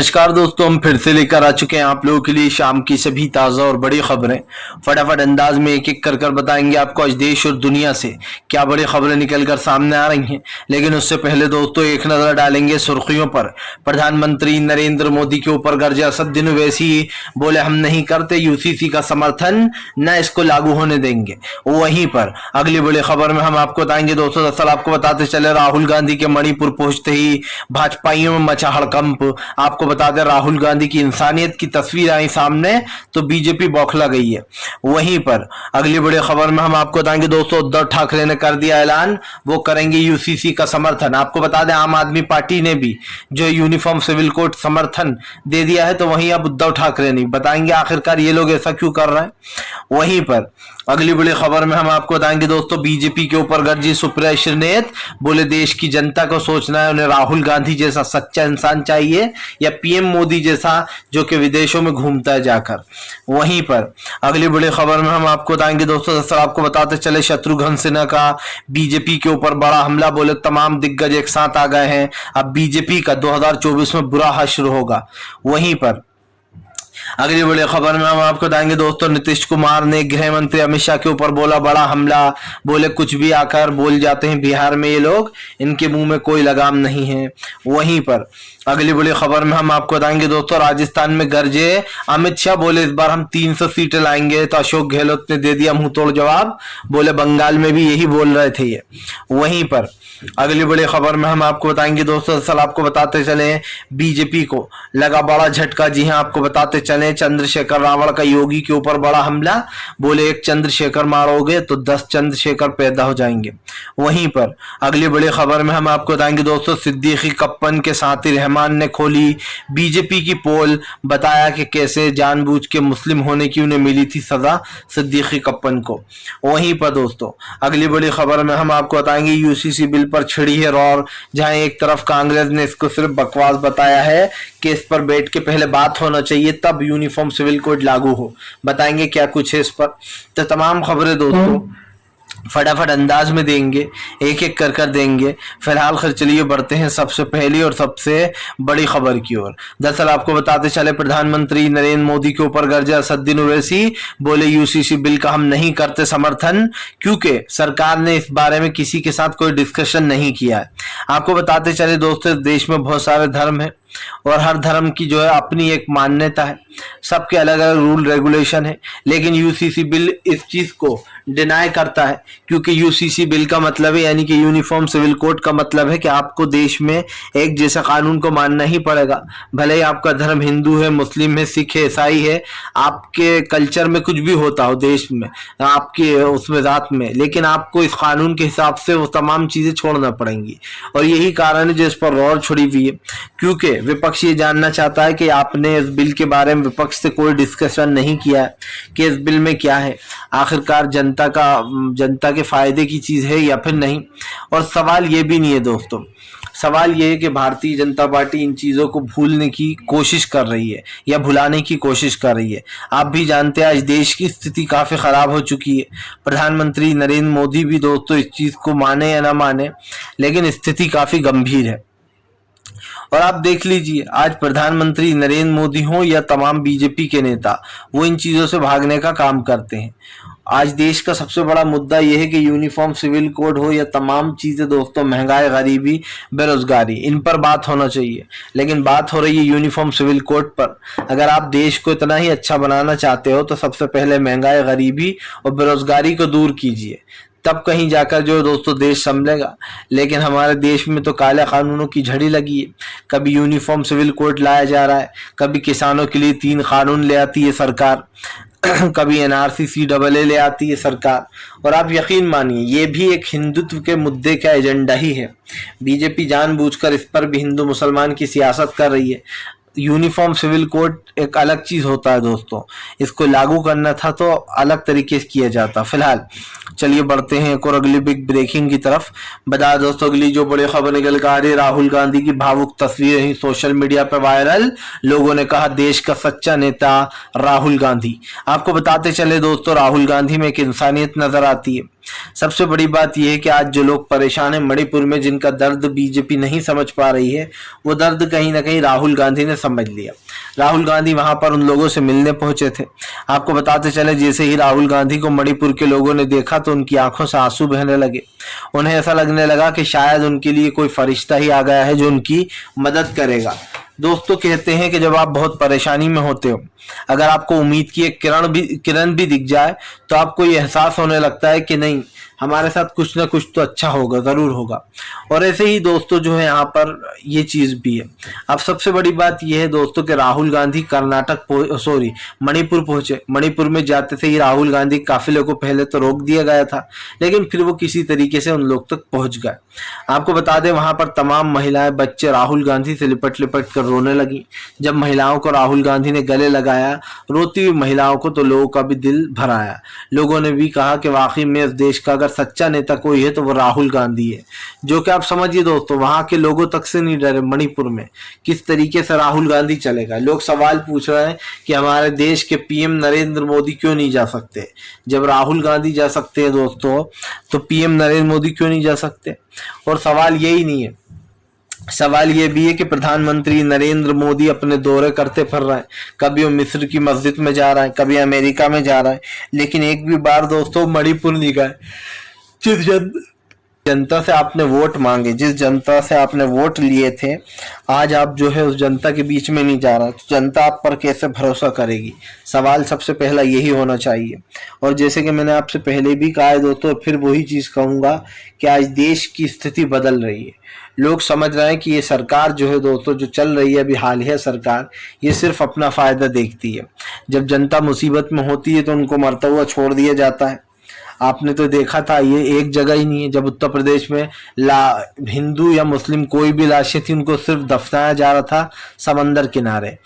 नमस्कार दोस्तों, हम फिर से लेकर आ चुके हैं आप लोगों के लिए शाम की सभी ताज़ा और बड़ी खबरें। फटाफट अंदाज में एक एक कर बताएंगे आपको आज देश और दुनिया से क्या बड़ी खबरें निकल कर सामने आ रही हैं। लेकिन उससे पहले दोस्तों एक नज़र डालेंगे सुर्खियों पर। प्रधानमंत्री नरेंद्र मोदी के ऊपर गर्जे असदुद्दीन ओवैसी, बोले हम नहीं करते यूसीसी का समर्थन, न इसको लागू होने देंगे। वहीं पर अगली बड़ी खबर में हम आपको बताएंगे दोस्तों, दरअसल आपको बताते चले राहुल गांधी के मणिपुर पहुंचते ही भाजपाइयों में मचा हड़कंप। आपको बता दें राहुल गांधी की इंसानियत की तस्वीर आई सामने तो बीजेपी बौखला गई है। वहीं पर अगली बड़ी खबर में हम आपको बताएंगे दोस्तों, उद्धव ठाकरे ने कर दिया ऐलान, वो करेंगे यूसीसी का समर्थन। आपको बता दें आम आदमी पार्टी ने भी जो यूनिफॉर्म सिविल कोड समर्थन दे दिया है, तो वहीं अब उद्धव ठाकरे नहीं। बताएंगे आखिरकार ये लोग ऐसा क्यों कर रहे हैं। वहीं पर अगली बड़ी खबर में हम आपको बताएंगे दोस्तों, बीजेपी के ऊपर गर्जी सुप्रिया श्रीनेत, बोले देश की जनता को सोचना है, उन्हें राहुल गांधी जैसा सच्चा इंसान चाहिए या पीएम मोदी जैसा जो कि विदेशों में घूमता है जाकर। वहीं पर अगली बड़ी खबर में हम आपको बताएंगे दोस्तों, दरअसल आपको बताते चले शत्रुघ्न सिन्हा का बीजेपी के ऊपर बड़ा हमला, बोले तमाम दिग्गज एक साथ आ गए हैं, अब बीजेपी का 2024 में बुरा हश्र होगा। वहीं पर अगली बड़ी खबर में हम आपको बताएंगे दोस्तों, नीतीश कुमार ने गृह मंत्री अमित शाह के ऊपर बोला बड़ा हमला, बोले कुछ भी आकर बोल जाते हैं बिहार में ये लोग, इनके मुंह में कोई लगाम नहीं है। वहीं पर अगली बड़ी खबर में हम आपको बताएंगे दोस्तों, राजस्थान में गरजे अमित शाह, बोले इस बार हम 300 सीटें लाएंगे, तो अशोक गहलोत ने दे दिया मुंह तोड़ जवाब, बोले बंगाल में भी यही बोल रहे थे ये। वहीं पर अगली बड़ी खबर में हम आपको बताएंगे दोस्तों, दरअसल आपको बताते चले बीजेपी को लगा बड़ा झटका। जी हां, आपको बताते चले चंद्रशेखर रावण का योगी के ऊपर बड़ा हमला, बोले एक चंद्रशेखर मारोगे तो 10 चंद्रशेखर पैदा हो जाएंगे। वहीं पर अगली बड़ी खबर में हम आपको बताएंगे दोस्तों, सिद्दीकी कप्पन के साथी रहमान ने खोली बीजेपी की पोल, बताया कि कैसे जानबूझ के मुस्लिम होने की उन्हें मिली थी सजा सिद्दीकी कप्पन को। वहीं पर दोस्तों अगली बड़ी खबर में हम आपको बताएंगे यूसीसी बिल पर छिड़ी है रौर, जहां एक तरफ कांग्रेस ने इसको सिर्फ बकवास बताया है कि इस पर बैठ के पहले बात होना चाहिए तब यूनिफॉर्म सिविल कोड लागू हो। बताएंगे क्या कुछ है इस पर। तो तमाम खबरें दोस्तों फटाफट अंदाज में देंगे, एक एक कर देंगे। फिलहाल खैर चलिए बढ़ते हैं सबसे पहली और सबसे बड़ी खबर की ओर। दरअसल आपको बताते चले प्रधानमंत्री नरेंद्र मोदी के ऊपर गर्जा असदुद्दीन ओवैसी, बोले यूसीसी बिल का हम नहीं करते समर्थन, क्योंकि सरकार ने इस बारे में किसी के साथ कोई डिस्कशन नहीं किया है। आपको बताते चले दोस्तों, देश में बहुत सारे धर्म है और हर धर्म की जो है अपनी एक मान्यता है, सबके अलग अलग रूल रेगुलेशन है, लेकिन यूसीसी बिल इस चीज को डिनाई करता है, क्योंकि यूसीसी बिल का मतलब है यानी कि यूनिफॉर्म सिविल कोड का मतलब है कि आपको देश में एक जैसा कानून को मानना ही पड़ेगा। भले ही आपका धर्म हिंदू है, मुस्लिम है, सिख है, ईसाई है, आपके कल्चर में कुछ भी होता हो देश में, आपके उसमें जात में, लेकिन आपको इस कानून के हिसाब से वो तमाम चीजें छोड़ना पड़ेंगी। और यही कारण है जो इस पर रौर छुड़ी हुई है, क्योंकि विपक्ष ये जानना चाहता है कि आपने इस बिल के बारे में विपक्ष से कोई डिस्कशन नहीं किया है कि इस बिल में क्या है, आखिरकार जनता के फायदे की चीज है या फिर नहीं। और सवाल ये भी नहीं है दोस्तों, सवाल ये है कि भारतीय जनता पार्टी इन चीजों को भूलने की कोशिश कर रही है या भुलाने की कोशिश कर रही है। आप भी जानते हैं आज देश की स्थिति काफी खराब हो चुकी है। प्रधानमंत्री नरेंद्र मोदी भी दोस्तों इस चीज को माने या ना माने, लेकिन स्थिति काफी गंभीर है। और आप देख लीजिए आज प्रधानमंत्री नरेंद्र मोदी हो या तमाम बीजेपी के नेता, वो इन चीजों से भागने का काम करते हैं। आज देश का सबसे बड़ा मुद्दा यह है कि यूनिफॉर्म सिविल कोड हो या तमाम चीजें दोस्तों, महंगाई, गरीबी, बेरोजगारी, इन पर बात होना चाहिए, लेकिन बात हो रही है यूनिफॉर्म सिविल कोड पर। अगर आप देश को इतना ही अच्छा बनाना चाहते हो तो सबसे पहले महंगाई, गरीबी और बेरोजगारी को दूर कीजिए, तब कहीं जाकर जो दोस्तों देश संभलेगा। लेकिन हमारे देश में तो काले कानूनों की झड़ी लगी है। कभी यूनिफॉर्म सिविल कोड लाया जा रहा है, कभी किसानों के लिए 3 कानून ले आती है सरकार, कभी एनआरसी CAA ले आती है सरकार। और आप यकीन मानिए ये भी एक हिंदुत्व के मुद्दे का एजेंडा ही है। बीजेपी जानबूझकर इस पर भी हिंदू मुसलमान की सियासत कर रही है। यूनिफॉर्म सिविल कोड एक अलग चीज होता है दोस्तों, इसको लागू करना था तो अलग तरीके से किया जाता। फिलहाल चलिए बढ़ते हैं एक और अगली बिग ब्रेकिंग की तरफ। बता दोस्तों अगली जो बड़ी खबर निकल कर आ रही है, राहुल गांधी की भावुक तस्वीरें ही सोशल मीडिया पर वायरल, लोगों ने कहा देश का सच्चा नेता राहुल गांधी। आपको बताते चले दोस्तों, राहुल गांधी में एक इंसानियत नजर आती है। सबसे बड़ी बात यह है कि आज जो लोग परेशान हैं मणिपुर में, जिनका दर्द बीजेपी नहीं समझ पा रही है, वो दर्द कहीं ना कहीं राहुल गांधी ने समझ लिया। राहुल गांधी वहां पर उन लोगों से मिलने पहुंचे थे। आपको बताते चले, जैसे ही राहुल गांधी को मणिपुर के लोगों ने देखा तो उनकी आंखों से आंसू बहने लगे। उन्हें ऐसा लगने लगा कि शायद उनके लिए कोई फरिश्ता ही आ गया है जो उनकी मदद करेगा। दोस्तों, कहते हैं कि जब आप बहुत परेशानी में होते हो, अगर आपको उम्मीद की एक किरण भी दिख जाए तो आपको ये एहसास होने लगता है कि नहीं, हमारे साथ कुछ ना कुछ तो अच्छा होगा, जरूर होगा। और ऐसे ही दोस्तों जो है यहाँ पर ये चीज भी है। अब सबसे बड़ी बात यह है दोस्तों कि राहुल गांधी मणिपुर पहुंचे। मणिपुर में जाते थे ही राहुल गांधी काफिले को पहले तो रोक दिया गया था, लेकिन फिर वो किसी तरीके से उन लोग तक पहुंच गए। आपको बता दें, वहां पर तमाम महिलाएं, बच्चे राहुल गांधी से लिपट लिपट कर रोने लगी। जब महिलाओं को राहुल गांधी ने गले लगाया, रोती हुई महिलाओं को, तो लोगों का भी दिल भर आया। लोगों ने भी कहा कि वाकई में इस देश का अगर सच्चा नेता कोई है तो वो राहुल गांधी है। जो कि आप समझिए दोस्तों, वहां के लोगों तक से नहीं डरे। मणिपुर में किस तरीके से राहुल गांधी चलेगा। लोग सवाल पूछ रहे हैं कि हमारे देश के पीएम नरेंद्र मोदी क्यों नहीं जा सकते। जब राहुल गांधी जा सकते हैं दोस्तों, तो पीएम नरेंद्र मोदी क्यों नहीं जा सकते। और सवाल यही नहीं है, सवाल ये भी है कि प्रधानमंत्री नरेंद्र मोदी अपने दौरे करते फिर रहे हैं। कभी वो मिस्र की मस्जिद में जा रहा है, कभी अमेरिका में जा रहा है, लेकिन एक भी बार दोस्तों मणिपुर नहीं गए। जिस जनता से आपने वोट मांगे, जिस जनता से आपने वोट लिए थे, आज आप जो है उस जनता के बीच में नहीं जा रहा, तो जनता आप पर कैसे भरोसा करेगी। सवाल सबसे पहला यही होना चाहिए। और जैसे कि मैंने आपसे पहले भी कहा है दोस्तों, फिर वही चीज कहूंगा कि आज देश की स्थिति बदल रही है। लोग समझ रहे हैं कि ये सरकार जो है दोस्तों, जो चल रही है अभी हालिया सरकार, ये सिर्फ अपना फायदा देखती है। जब जनता मुसीबत में होती है तो उनको मरता हुआ छोड़ दिया जाता है। आपने तो देखा था, ये एक जगह ही नहीं है। जब उत्तर प्रदेश में हिंदू या मुस्लिम कोई भी लाशें थी, उनको सिर्फ दफनाया जा रहा था समंदर किनारे।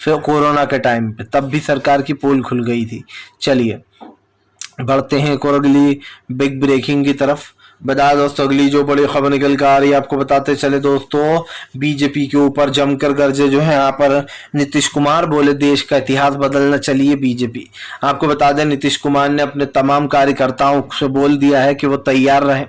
फिर कोरोना के टाइम पे तब भी सरकार की पोल खुल गई थी। चलिए बढ़ते हैं एक और अगली बिग ब्रेकिंग की तरफ। बता दोस्तों, अगली जो बड़ी खबर निकल कर आ रही है, आपको बताते चले दोस्तों, बीजेपी के ऊपर जमकर गर्जे जो है यहाँ पर नीतीश कुमार, बोले देश का इतिहास बदलना चलिए बीजेपी। आपको बता दें, नीतीश कुमार ने अपने तमाम कार्यकर्ताओं से बोल दिया है कि वो तैयार रहें।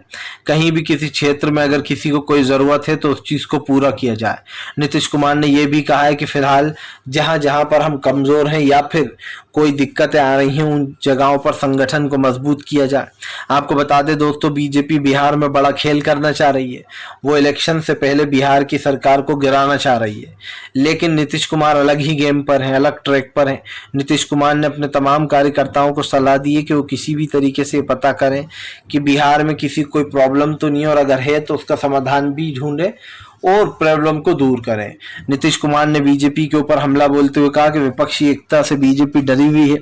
कहीं भी किसी क्षेत्र में अगर किसी को कोई जरूरत है तो उस चीज को पूरा किया जाए। नीतीश कुमार ने यह भी कहा है कि फिलहाल जहां जहां पर हम कमजोर हैं या फिर कोई दिक्कतें आ रही हैं, उन जगहों पर संगठन को मजबूत किया जाए। आपको बता दें दोस्तों, बीजेपी बिहार में बड़ा खेल करना चाह रही है। वो इलेक्शन से पहले बिहार की सरकार को गिराना चाह रही है, लेकिन नीतीश कुमार अलग ही गेम पर हैं, अलग ट्रैक पर हैं। नीतीश कुमार ने अपने तमाम कार्यकर्ताओं को सलाह दी है कि वो किसी भी तरीके से पता करें कि बिहार में किसी कोई प्रॉब्लम तो नहीं है, और अगर है तो उसका समाधान भी ढूंढे और प्रॉब्लम को दूर करें। नीतीश कुमार ने बीजेपी के ऊपर हमला बोलते हुए कहा कि विपक्षी एकता से बीजेपी डरी हुई है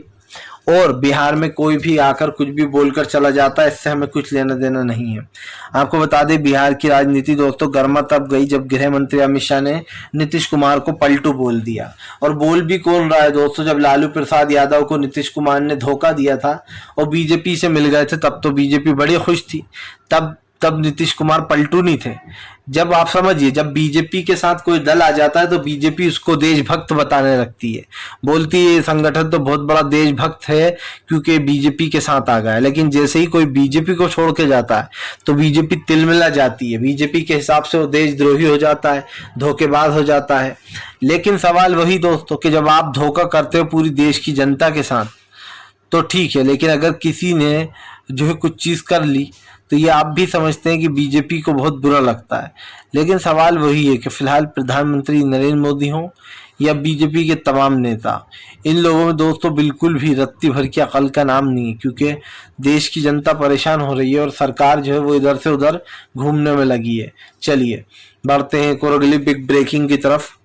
और बिहार में कोई भी आकर कुछ भी बोलकर चला जाता है, इससे हमें कुछ लेना देना नहीं है। आपको बता दें, बिहार की राजनीति दोस्तों गर्मा तब गई जब गृह मंत्री अमित शाह ने नीतीश कुमार को पलटू बोल दिया। और बोल भी कौन रहा है दोस्तों, जब लालू प्रसाद यादव को नीतीश कुमार ने धोखा दिया था और बीजेपी से मिल गए थे, तब तो बीजेपी बड़ी खुश थी। तब नीतीश कुमार पलटू नहीं थे। जब आप समझिए, जब बीजेपी के साथ कोई दल आ जाता है तो बीजेपी उसको देशभक्त बताने लगती है, बोलती है ये संगठन तो बहुत बड़ा देशभक्त है क्योंकि बीजेपी के साथ आ गया है। लेकिन जैसे ही कोई बीजेपी को छोड़ के जाता है तो बीजेपी तिलमिला जाती है, बीजेपी के हिसाब से वो देशद्रोही हो जाता है, धोखेबाज हो जाता है। लेकिन सवाल वही दोस्तों कि जब आप धोखा करते हो पूरी देश की जनता के साथ तो ठीक है, लेकिन अगर किसी ने जो है कुछ चीज कर ली तो ये आप भी समझते हैं कि बीजेपी को बहुत बुरा लगता है। लेकिन सवाल वही है कि फिलहाल प्रधानमंत्री नरेंद्र मोदी हों या बीजेपी के तमाम नेता, इन लोगों में दोस्तों बिल्कुल भी रत्ती भर की अकल का नाम नहीं है, क्योंकि देश की जनता परेशान हो रही है और सरकार जो है वो इधर से उधर घूमने में लगी है। चलिए बढ़ते हैं एक और अगली बिग ब्रेकिंग की तरफ।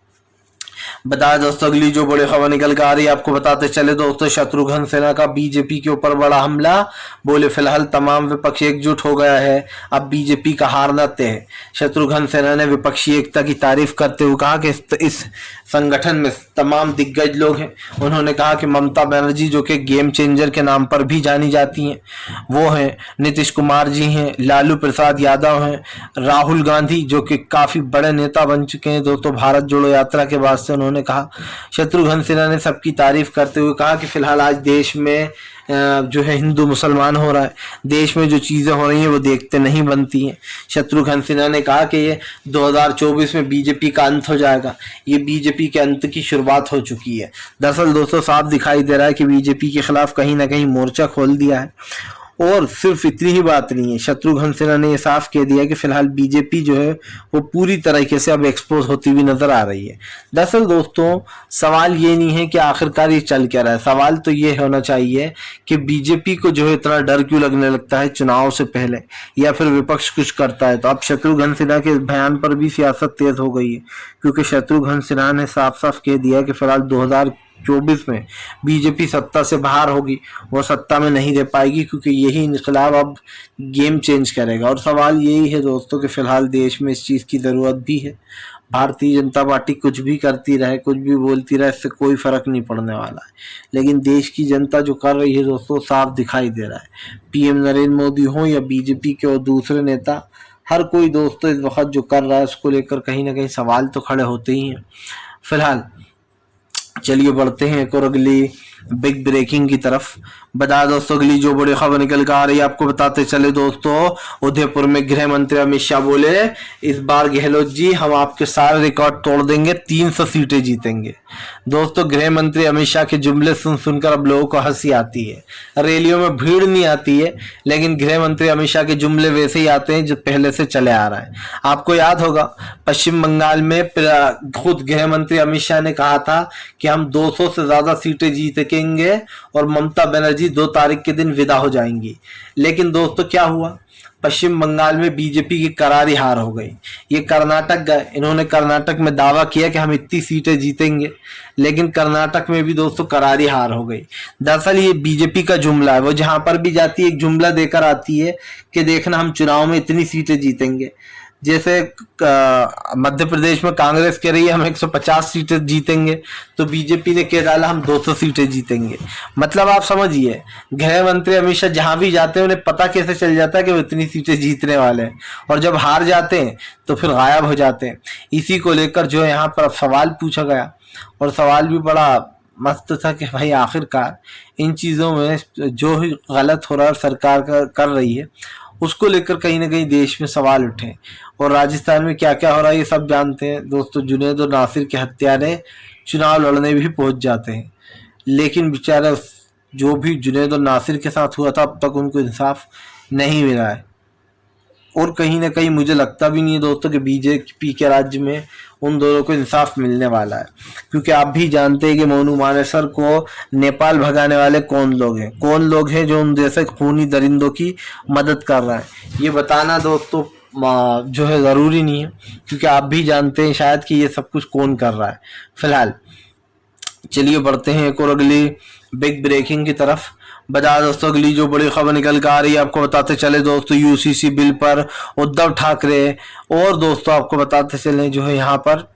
बताया दोस्तों, अगली जो बड़ी खबर निकल कर आ रही है, आपको बताते चले दोस्तों, शत्रुघ्न सिन्हा का बीजेपी के ऊपर बड़ा हमला। बोले फिलहाल तमाम विपक्ष एकजुट हो गया है, अब बीजेपी का हारना तय है। शत्रुघ्न सिन्हा ने विपक्षी एकता की तारीफ करते हुए कहा कि इस संगठन में तमाम दिग्गज लोग हैं। उन्होंने कहा कि ममता बनर्जी जो कि गेम चेंजर के नाम पर भी जानी जाती हैं, वो हैं, नीतीश कुमार जी हैं, लालू प्रसाद यादव हैं, राहुल गांधी जो कि काफी बड़े नेता बन चुके हैं दोस्तों। भारत जोड़ो यात्रा के बाद से उन्होंने उन्होंने कहा। शत्रुघ्न सिन्हा ने सबकी तारीफ करते हुए कहा कि फिलहाल आज देश में जो है हिंदू मुसलमान हो रहा है, देश में जो चीजें हो रही हैं वो देखते नहीं बनती हैं। शत्रुघ्न सिन्हा ने कहा कि ये 2024 में बीजेपी का अंत हो जाएगा, ये बीजेपी के अंत की शुरुआत हो चुकी है। दरअसल दोस्तों साफ दिखाई दे रहा है कि बीजेपी के खिलाफ कहीं ना कहीं मोर्चा खोल दिया है। और सिर्फ इतनी ही बात नहीं है, शत्रुघ्न सिन्हा ने यह साफ कह दिया कि फिलहाल बीजेपी जो है वो पूरी तरीके से अब एक्सपोज होती हुई नजर आ रही है। दरअसल दोस्तों सवाल ये नहीं है कि आखिरकार ये चल क्या रहा है, सवाल तो ये होना चाहिए कि बीजेपी को जो है इतना डर क्यों लगने लगता है चुनाव से पहले, या फिर विपक्ष कुछ करता है तो अब शत्रुघ्न सिन्हा के बयान पर भी सियासत तेज हो गई है, क्योंकि शत्रुघ्न सिन्हा ने साफ साफ कह दिया कि फिलहाल 2024 में बीजेपी सत्ता से बाहर होगी, वो सत्ता में नहीं रह पाएगी, क्योंकि यही इनकलाब अब गेम चेंज करेगा। और सवाल यही है दोस्तों कि फिलहाल देश में इस चीज़ की ज़रूरत भी है। भारतीय जनता पार्टी कुछ भी करती रहे, कुछ भी बोलती रहे, इससे कोई फर्क नहीं पड़ने वाला है, लेकिन देश की जनता जो कर रही है दोस्तों साफ दिखाई दे रहा है। पीएम नरेंद्र मोदी हो या बीजेपी के और दूसरे नेता, हर कोई दोस्तों इस वक्त जो कर रहा है उसको लेकर कहीं ना कहीं सवाल तो खड़े होते ही हैं। फिलहाल चलिए बढ़ते हैं एक और अगली बिग ब्रेकिंग की तरफ। बता दोस्तों अगली जो बड़ी खबर निकल कर आ रही है आपको बताते चले दोस्तों, उदयपुर में गृह मंत्री अमित शाह बोले इस बार गहलोत जी हम आपके सारे रिकॉर्ड तोड़ देंगे, 300 सीटें जीतेंगे। दोस्तों गृह मंत्री अमित शाह के जुमले सुन सुनकर अब लोगों को हंसी आती है, रैलियों में भीड़ नहीं आती है, लेकिन गृह मंत्री अमित शाह के जुमले वैसे ही आते हैं जो पहले से चले आ रहा है। आपको याद होगा पश्चिम बंगाल में खुद गृह मंत्री अमित शाह ने कहा था कि हम 200 से ज्यादा सीटें जीतेंगे और ममता बनर्जी 2 तारीख के दिन विदा हो जाएंगी। लेकिन दोस्तों क्या हुआ, पश्चिम बंगाल में बीजेपी की करारी हार हो गई। ये कर्नाटक गए, इन्होंने कर्नाटक में दावा किया कि हम इतनी सीटें जीतेंगे, लेकिन कर्नाटक में भी दोस्तों करारी हार हो गई। दरअसल ये बीजेपी का जुमला है, वो जहां पर भी जाती है एक जुमला देकर आती है कि देखना हम चुनाव में इतनी सीटें जीतेंगे। जैसे मध्य प्रदेश में कांग्रेस कह रही है हम 150 सीटें जीतेंगे, तो बीजेपी ने कह डाला हम 200 सीटें जीतेंगे। मतलब आप समझिए गृह मंत्री अमित शाह जहां भी जाते हैं उन्हें पता कैसे चल जाता है कि वो इतनी सीटें जीतने वाले हैं, और जब हार जाते हैं तो फिर गायब हो जाते हैं। इसी को लेकर जो है यहाँ पर सवाल पूछा गया, और सवाल भी बड़ा मस्त था कि भाई आखिरकार इन चीज़ों में जो ही गलत हो रहा है सरकार कर रही है उसको लेकर कहीं ना कहीं देश में सवाल उठे। और राजस्थान में क्या क्या हो रहा है ये सब जानते हैं दोस्तों। जुनैद और नासिर के हत्यारे चुनाव लड़ने भी पहुंच जाते हैं, लेकिन बेचारा जो भी जुनैद और नासिर के साथ हुआ था अब तक उनको इंसाफ नहीं मिला है। और कहीं ना कहीं मुझे लगता भी नहीं है दोस्तों कि बीजेपी के राज्य में उन दोनों को इंसाफ मिलने वाला है, क्योंकि आप भी जानते हैं कि मोनू मानेसर को नेपाल भगाने वाले कौन लोग हैं जो उन जैसे खूनी दरिंदों की मदद कर रहे हैं। ये बताना दोस्तों जो है ज़रूरी नहीं है, क्योंकि आप भी जानते हैं शायद कि ये सब कुछ कौन कर रहा है। फिलहाल चलिए बढ़ते हैं एक और अगली बिग ब्रेकिंग की तरफ। बता दोस्तों अगली जो बड़ी खबर निकल कर आ रही है आपको बताते चले दोस्तों, यूसीसी बिल पर उद्धव ठाकरे और दोस्तों आपको बताते चले जो है यहाँ पर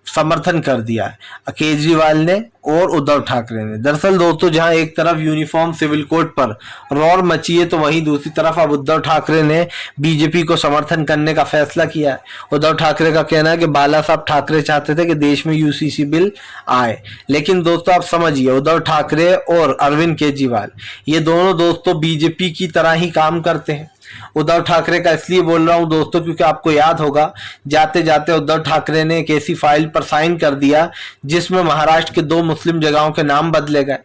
समर्थन कर दिया है केजरीवाल ने और उद्धव ठाकरे ने। दरअसल दोस्तों जहां एक तरफ यूनिफॉर्म सिविल कोड पर रौर मची है, तो वहीं दूसरी तरफ अब उद्धव ठाकरे ने बीजेपी को समर्थन करने का फैसला किया है। उद्धव ठाकरे का कहना है कि बाला साहब ठाकरे चाहते थे कि देश में यूसीसी बिल आए, लेकिन दोस्तों आप समझिए उद्धव ठाकरे और अरविंद केजरीवाल ये दोनों दोस्तों बीजेपी की तरह ही काम करते हैं। उद्धव ठाकरे का इसलिए बोल रहा हूं दोस्तों क्योंकि आपको याद होगा जाते जाते उद्धव ठाकरे ने एक ऐसी फाइल पर साइन कर दिया जिसमें महाराष्ट्र के 2 मुस्लिम जगहों के नाम बदले गए,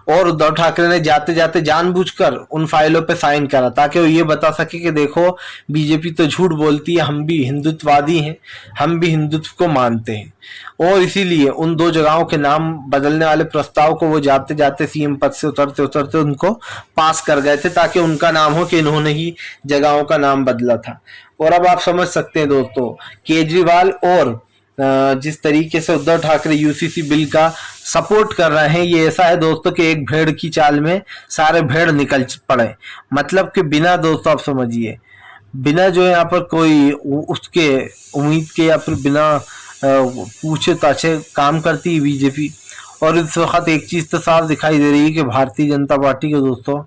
और उद्धव ठाकरे ने जाते जाते जानबूझकर उन फाइलों पे साइन करा ताकि वो ये बता सके कि देखो बीजेपी तो झूठ बोलती है, हम भी हिंदुत्ववादी हैं, हम भी हिंदुत्व को मानते हैं। और इसीलिए उन 2 जगहों के नाम बदलने वाले प्रस्ताव को वो जाते जाते सीएम पद से उतरते उतरते उनको पास कर गए थे ताकि उनका नाम हो कि इन्होंने ही जगहों का नाम बदला था। और अब आप समझ सकते हैं दोस्तों केजरीवाल और जिस तरीके से उद्धव ठाकरे यूसीसी बिल का सपोर्ट कर रहे हैं, ये ऐसा है दोस्तों कि एक भेड़ की चाल में सारे भेड़ निकल पड़े। मतलब कि बिना दोस्तों आप समझिए बिना जो है यहाँ पर कोई उसके उम्मीद के या फिर बिना पूछे ताछे काम करती है बीजेपी। और इस वक्त एक चीज तो साफ दिखाई दे रही है कि भारतीय जनता पार्टी के दोस्तों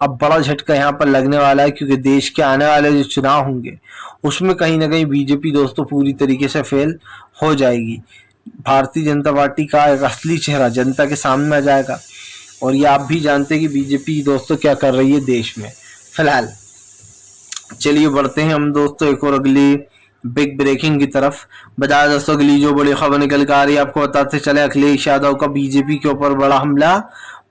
अब बड़ा झटका यहाँ पर लगने वाला है, क्योंकि देश के आने वाले जो चुनाव होंगे उसमें कहीं ना कहीं बीजेपी दोस्तों पूरी तरीके से फेल हो जाएगी। भारतीय जनता पार्टी का एक असली चेहरा जनता के सामने आ जाएगा। और ये आप भी जानते हैं कि बीजेपी दोस्तों क्या कर रही है देश में फिलहाल। चलिए बढ़ते हैं हम दोस्तों एक और अगली बिग ब्रेकिंग की तरफ। बता दोस्तों अगली जो बड़ी खबर निकल कर आ रही है, आपको बताते चले अखिलेश यादव का बीजेपी के ऊपर बड़ा हमला।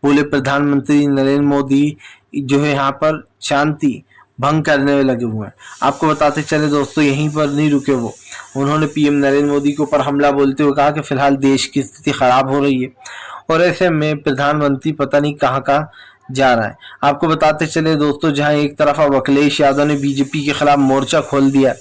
बोले प्रधानमंत्री नरेंद्र मोदी जो है यहाँ पर शांति भंग करने में लगे हुए हैं। आपको बताते चले दोस्तों यहीं पर नहीं रुके वो, उन्होंने पीएम नरेंद्र मोदी के ऊपर हमला बोलते हुए कहा कि फिलहाल देश की स्थिति खराब हो रही है और ऐसे में प्रधानमंत्री पता नहीं कहाँ कहाँ जा रहा है। आपको बताते चले दोस्तों जहां एक तरफ अब अखिलेश यादव ने बीजेपी के खिलाफ मोर्चा खोल दिया।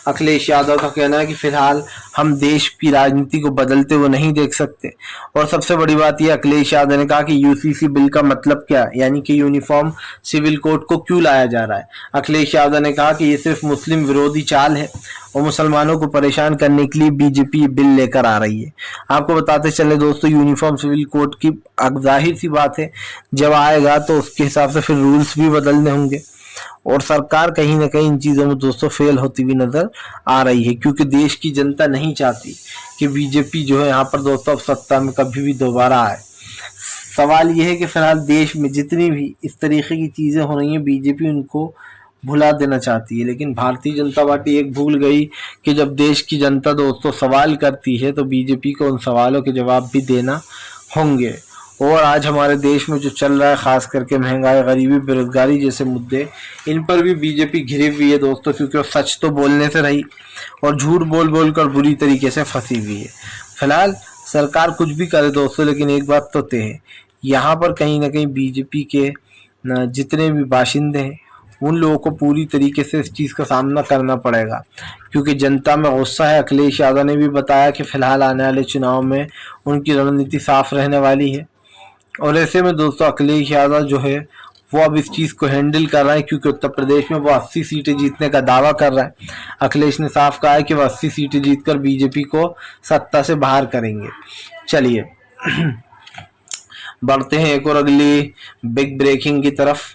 अखिलेश यादव का कहना है कि फिलहाल हम देश की राजनीति को बदलते हुए नहीं देख सकते। और सबसे बड़ी बात यह अखिलेश यादव ने कहा कि यूसीसी बिल का मतलब क्या, यानी कि यूनिफॉर्म सिविल कोड को क्यों लाया जा रहा है। अखिलेश यादव ने कहा कि ये सिर्फ मुस्लिम विरोधी चाल है और मुसलमानों को परेशान करने के लिए बीजेपी बिल लेकर आ रही है। आपको बताते चले दोस्तों यूनिफॉर्म सिविल कोड की अब जाहिर सी बात है जब आएगा तो उसके हिसाब से फिर रूल्स भी बदलने होंगे और सरकार कहीं ना कहीं इन चीजों में दोस्तों फेल होती हुई नजर आ रही है, क्योंकि देश की जनता नहीं चाहती कि बीजेपी जो है यहाँ पर दोस्तों अब सत्ता में कभी भी दोबारा आए। सवाल यह है कि फिलहाल देश में जितनी भी इस तरीके की चीजें हो रही हैं बीजेपी उनको भुला देना चाहती है, लेकिन भारतीय जनता पार्टी एक भूल गई कि जब देश की जनता दोस्तों सवाल करती है तो बीजेपी को उन सवालों के जवाब भी देना होंगे। और आज हमारे देश में जो चल रहा है खास करके महंगाई, गरीबी, बेरोजगारी जैसे मुद्दे, इन पर भी बीजेपी घिरी हुई है दोस्तों, क्योंकि वो सच तो बोलने से रही और झूठ बोल बोल कर बुरी तरीके से फंसी हुई है। फिलहाल सरकार कुछ भी करे दोस्तों, लेकिन एक बात तो तय है, यहाँ पर कहीं ना कहीं बीजेपी के जितने भी बाशिंदे हैं उन लोगों को पूरी तरीके से इस चीज़ का सामना करना पड़ेगा, क्योंकि जनता में गुस्सा है। अखिलेश यादव ने भी बताया कि फिलहाल आने वाले चुनाव में उनकी रणनीति साफ रहने वाली है। और ऐसे में दोस्तों अखिलेश यादव जो है वो अब इस चीज़ को हैंडल कर रहा है, क्योंकि उत्तर प्रदेश में वो 80 सीटें जीतने का दावा कर रहा है। अखिलेश ने साफ कहा है कि वो 80 सीटें जीतकर बीजेपी को सत्ता से बाहर करेंगे। चलिए बढ़ते हैं एक और अगली बिग ब्रेकिंग की तरफ।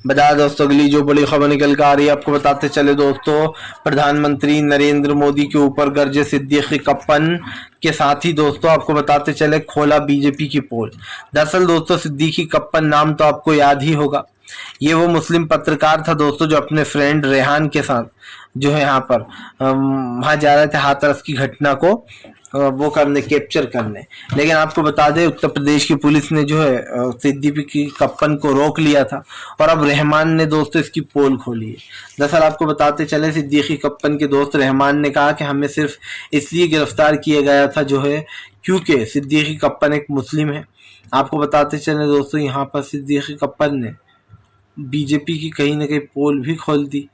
बता दोस्तों अगली जो बड़ी खबर निकल कर आ रही है, आपको बताते चले दोस्तों प्रधानमंत्री नरेंद्र मोदी के ऊपर गरजे सिद्दीकी कप्पन के साथ ही दोस्तों आपको बताते चले खोला बीजेपी की पोल। दरअसल दोस्तों सिद्दीकी कप्पन नाम तो आपको याद ही होगा, ये वो मुस्लिम पत्रकार था दोस्तों जो अपने फ्रेंड रेहान के साथ जो है यहाँ पर वहां जा रहे थे हाथरस की घटना को वो करने, कैप्चर करने। लेकिन आपको बता दें उत्तर प्रदेश की पुलिस ने जो है सिद्दीकी कप्पन को रोक लिया था और अब रहमान ने दोस्तों इसकी पोल खोली है। दरअसल आपको बताते चले सिद्दीकी कप्पन के दोस्त रहमान ने कहा कि हमें सिर्फ इसलिए गिरफ्तार किया गया था जो है क्योंकि सिद्दीकी कप्पन एक मुस्लिम है। आपको बताते चले दोस्तों यहाँ पर सिद्दीकी कप्पन ने बीजेपी की कहीं ना कहीं पोल भी खोल दी,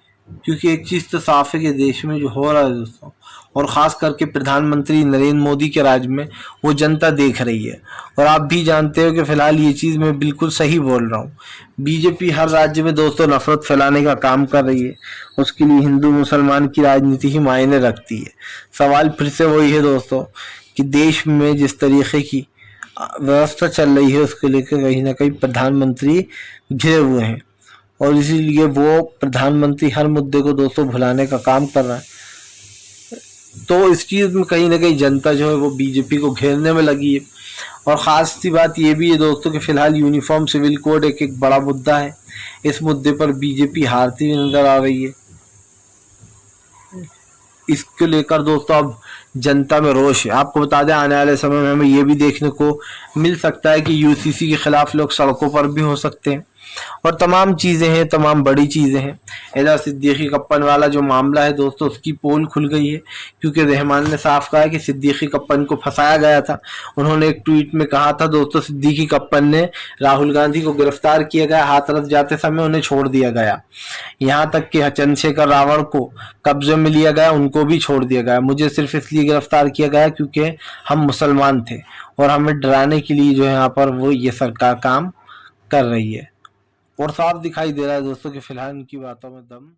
क्योंकि एक चीज़ तो साफ है कि देश में जो हो रहा है दोस्तों और ख़ास करके प्रधानमंत्री नरेंद्र मोदी के राज में वो जनता देख रही है। और आप भी जानते हो कि फ़िलहाल ये चीज़ मैं बिल्कुल सही बोल रहा हूँ। बीजेपी हर राज्य में दोस्तों नफरत फैलाने का काम कर रही है, उसके लिए हिंदू मुसलमान की राजनीति ही मायने रखती है। सवाल फिर से वही है दोस्तों कि देश में जिस तरीके की व्यवस्था चल रही है उसको लेकर कहीं ना कहीं प्रधानमंत्री घिरे हुए हैं और इसीलिए वो प्रधानमंत्री हर मुद्दे को दोस्तों भुलाने का काम कर रहा है। तो इस चीज़ में कहीं ना कहीं जनता जो है वो बीजेपी को घेरने में लगी है। और ख़ास सी बात ये भी है दोस्तों कि फिलहाल यूनिफॉर्म सिविल कोड एक बड़ा मुद्दा है। इस मुद्दे पर बीजेपी हारती हुई नजर आ रही है। इसको लेकर दोस्तों अब जनता में रोष है। आपको बता दें आने वाले समय में हमें ये भी देखने को मिल सकता है कि यूसीसी के खिलाफ लोग सड़कों पर भी हो सकते हैं और तमाम चीज़ें हैं, तमाम बड़ी चीज़ें हैं। इधर सिद्दीकी कप्पन वाला जो मामला है दोस्तों उसकी पोल खुल गई है, क्योंकि रहमान ने साफ कहा है कि सिद्दीकी कप्पन को फंसाया गया था। उन्होंने एक ट्वीट में कहा था दोस्तों सिद्दीकी कप्पन ने राहुल गांधी को गिरफ्तार किया गया, हाथरस जाते समय उन्हें छोड़ दिया गया, यहाँ तक कि चंद्रशेखर रावण को कब्जे में लिया गया, उनको भी छोड़ दिया गया। मुझे सिर्फ इसलिए गिरफ्तार किया गया क्योंकि हम मुसलमान थे और हमें डराने के लिए जो है यहाँ पर वो ये सरकार काम कर रही है। और साफ दिखाई दे रहा है दोस्तों कि फिलहाल इनकी बातों में दम